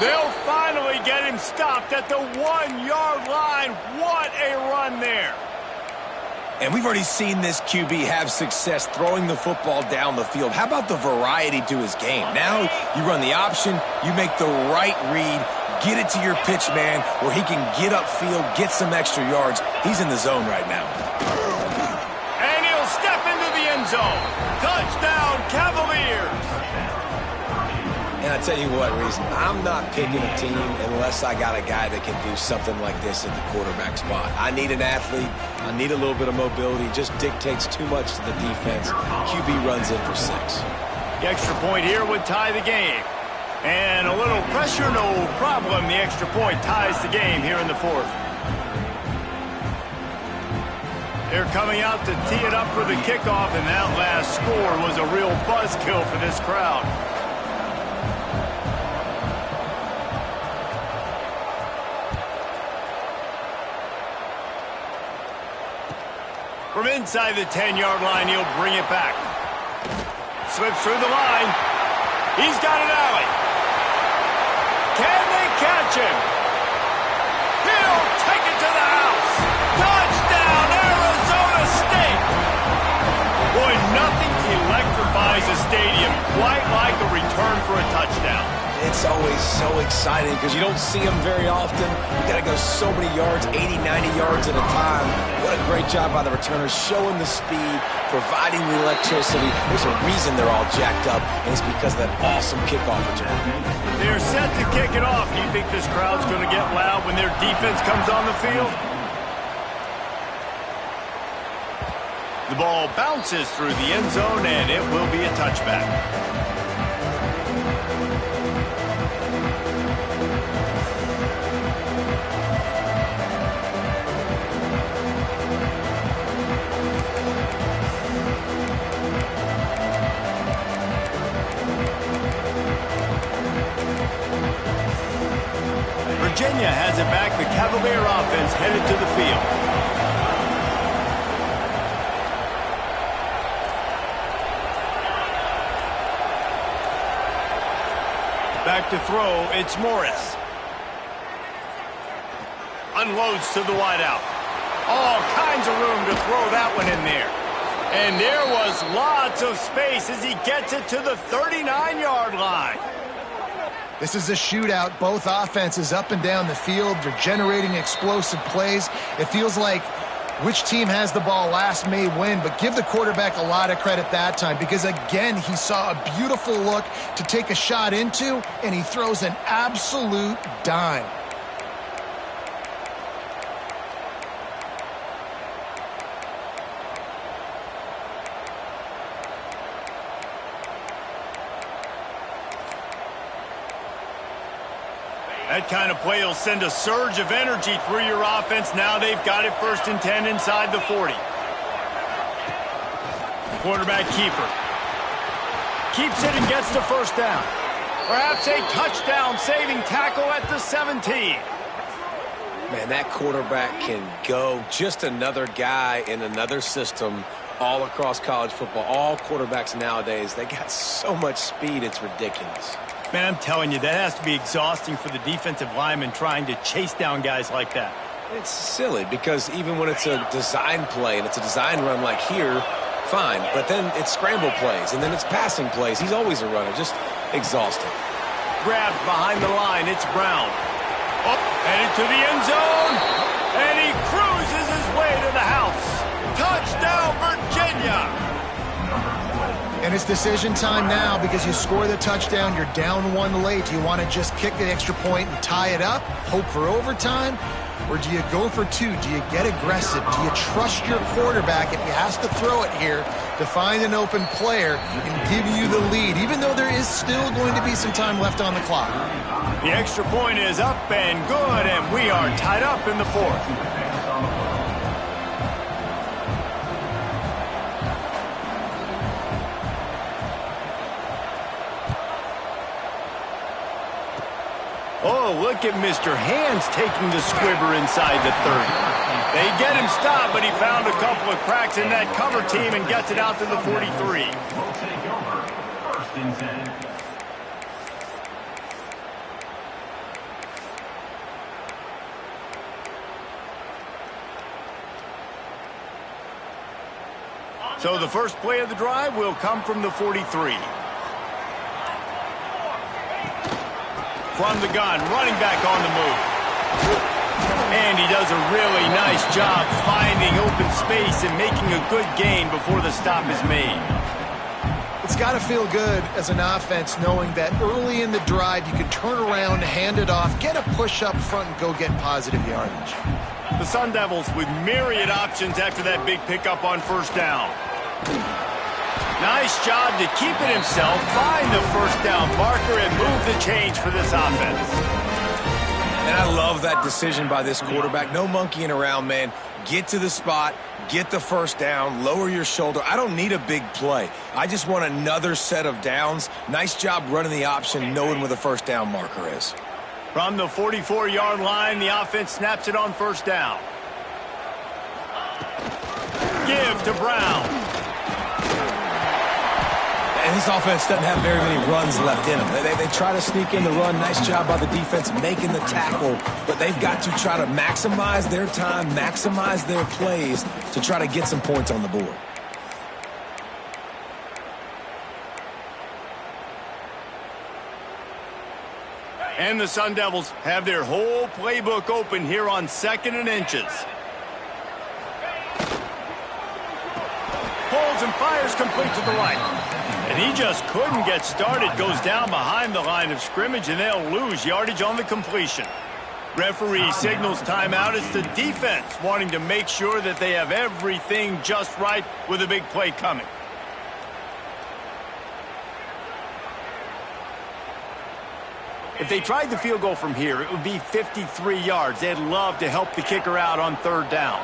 They'll finally get him stopped at the 1-yard line. What a run there. And we've already seen this QB have success throwing the football down the field. How about the variety to his game? Now you run the option, you make the right read, get it to your pitch man where he can get upfield, get some extra yards. He's in the zone right now. And he'll step into the end zone. Touchdown, Cavaliers. And I tell you what, Reason, I'm not picking a team unless I got a guy that can do something like this at the quarterback spot. I need an athlete. I need a little bit of mobility. Just dictates too much to the defense. QB runs in for 6. The extra point here would tie the game. And a little pressure, no problem. The extra point ties the game here in the 4th. They're coming out to tee it up for the kickoff, and that last score was a real buzzkill for this crowd. From inside the 10-yard line, he'll bring it back. Slips through the line. He's got an alley. Can they catch him? He'll take it to the house. Touchdown, Arizona State. Boy, nothing electrifies a stadium quite like a return for a touchdown. It's always so exciting because you don't see them very often. You got to go so many yards, 80, 90 yards at a time. What a great job by the returners, showing the speed, providing the electricity. There's a reason they're all jacked up, and it's because of that awesome kickoff return. They're set to kick it off. Do you think this crowd's going to get loud when their defense comes on the field? The ball bounces through the end zone, and it will be a touchback. Virginia has it back. The Cavalier offense headed to the field. Back to throw, it's Morris. unloads to the wideout. All kinds of room to throw that one in there. And there was lots of space as he gets it to the 39-yard line. This is a shootout. Both offenses up and down the field. They're generating explosive plays. It feels like which team has the ball last may win, but give the quarterback a lot of credit that time because, again, he saw a beautiful look to take a shot into, and he throws an absolute dime. That kind of play will send a surge of energy through your offense. Now they've got it 1st and 10 inside the 40. Quarterback keeper. Keeps it and gets the 1st down. Perhaps a touchdown-saving tackle at the 17. Man, that quarterback can go. Just another guy in another system all across college football. All quarterbacks nowadays, they got so much speed, it's ridiculous. Man, I'm telling you, that has to be exhausting for the defensive lineman trying to chase down guys like that. It's silly because even when it's a design play and it's a design run like here, fine. But then it's scramble plays and then it's passing plays. He's always a runner, just exhausting. Grabbed behind the line, it's Brown. Up, headed to the end zone, and he cruises his way to the house. Touchdown, Virginia! And it's decision time now because you score the touchdown, you're down 1 late. Do you want to just kick the extra point and tie it up, hope for overtime? Or do you go for 2? Do you get aggressive? Do you trust your quarterback if he has to throw it here to find an open player and give you the lead, even though there is still going to be some time left on the clock? The extra point is up and good, and we are tied up in the 4th. Oh, look at Mr. Hands taking the squibber inside the 30. They get him stopped, but he found a couple of cracks in that cover team and gets it out to the 43. So the first play of the drive will come from the 43. From the gun, running back on the move. And he does a really nice job finding open space and making a good gain before the stop is made. It's got to feel good as an offense knowing that early in the drive you can turn around, hand it off, get a push up front, and go get positive yardage. The Sun Devils with myriad options after that big pickup on 1st down. Nice job to keep it himself, find the 1st down marker, and move the change for this offense. And I love that decision by this quarterback. No monkeying around, man. Get to the spot, get the 1st down, lower your shoulder. I don't need a big play. I just want another set of downs. Nice job running the option, knowing where the 1st down marker is. From the 44-yard line, the offense snaps it on 1st down. Give to Brown. And this offense doesn't have very many runs left in them. They try to sneak in the run. Nice job by the defense making the tackle. But they've got to try to maximize their time, maximize their plays to try to get some points on the board. And the Sun Devils have their whole playbook open here on 2nd and inches. Pulls and fires complete to the right. And he just couldn't get started. Goes down behind the line of scrimmage, and they'll lose yardage on the completion. Referee signals timeout. It's the defense wanting to make sure that they have everything just right with a big play coming. If they tried the field goal from here, it would be 53 yards. They'd love to help the kicker out on 3rd down.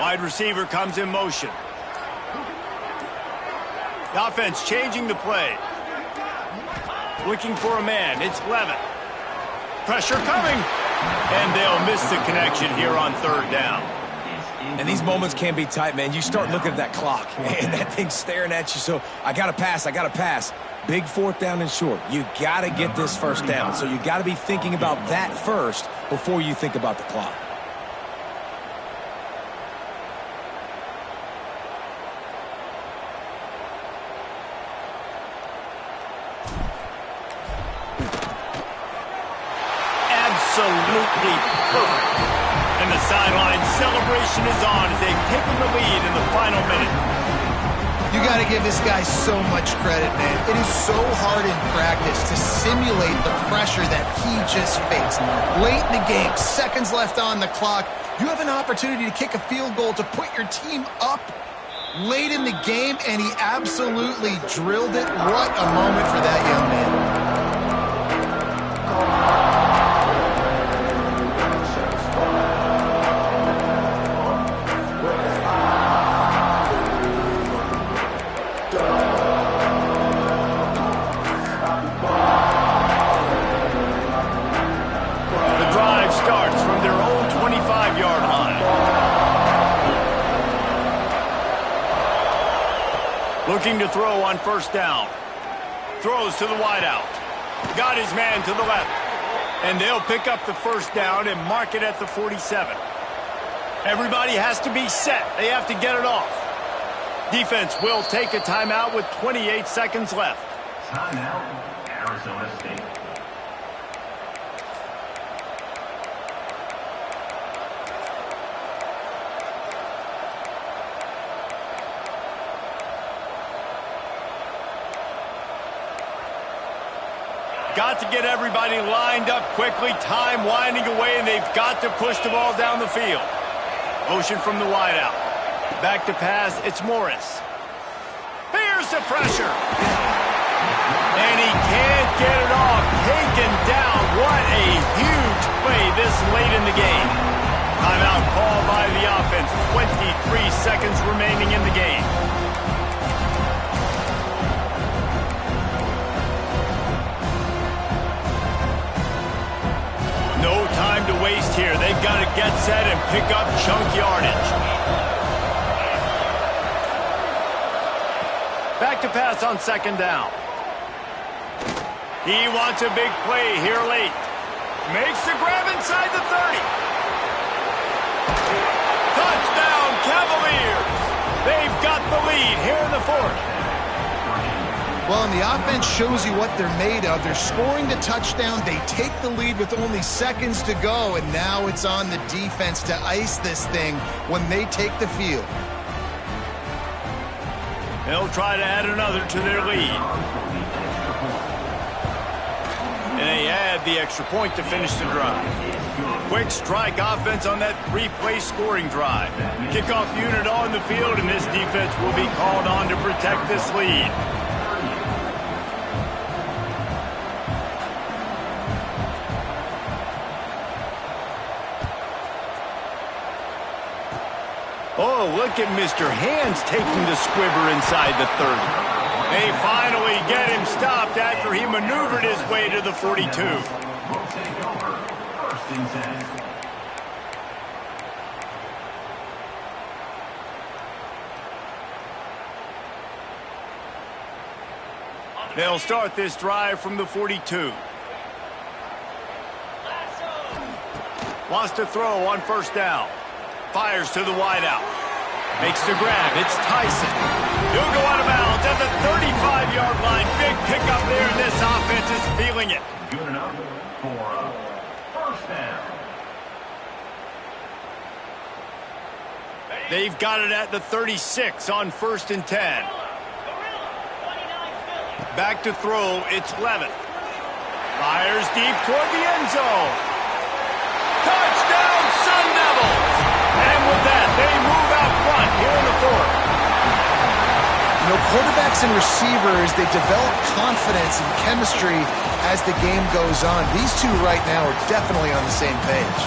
Wide receiver comes in motion. The offense changing the play. Looking for a man. It's Levitt. Pressure coming. And they'll miss the connection here on 3rd down. And these moments can be tight, man. You start looking at that clock, and that thing's staring at you. So I got to pass. Big fourth down and short. You got to get this first down. So you got to be thinking about that first before you think about the clock. Absolutely perfect. And the sideline celebration is on as they've taken the lead in the final minute. You got to give this guy so much credit, man. It is so hard in practice to simulate the pressure that he just faced. Late in the game, seconds left on the clock, you have an opportunity to kick a field goal to put your team up late in the game, and he absolutely drilled it. What a moment for that young man. Looking to throw on first down. Throws to the wideout. Got his man to the left. And they'll pick up the first down and mark it at the 47. Everybody has to be set. They have to get it off. Defense will take a timeout with 28 seconds left. Timeout, Arizona State. Got to get everybody lined up quickly. Time winding away, and they've got to push the ball down the field. Motion from the wideout. Back to pass. It's Morris. Here's the pressure. And he can't get it off. Taken down. What a huge play this late in the game. Timeout called by the offense. 23 seconds remaining in the game. No time to waste here. They've got to get set and pick up chunk yardage. Back to pass on second down. He wants a big play here late. Makes the grab inside the 30. Touchdown, Cavaliers. They've got the lead here in the fourth. Well, and the offense shows you what they're made of. They're scoring the touchdown. They take the lead with only seconds to go, and now it's on the defense to ice this thing when they take the field. They'll try to add another to their lead. And they add the extra point to finish the drive. Quick strike offense on that three-play scoring drive. Kickoff unit on the field, and this defense will be called on to protect this lead. Oh, look at Mr. Hands taking the squibber inside the 30. They finally get him stopped after he maneuvered his way to the 42. They'll start this drive from the 42. Wants to throw on first down. Fires to the wideout. Makes the grab. It's Tyson. He'll go out of bounds at the 35-yard line. Big pickup there, and this offense is feeling it. Good enough for a first down. They've got it at the 36 on 1st and 10. Back to throw. It's Levitt. Fires deep toward the end zone. Touchdown, Sun Devils! And with that, they move out front here in the fourth. You know, quarterbacks and receivers, they develop confidence and chemistry as the game goes on. These two right now are definitely on the same page.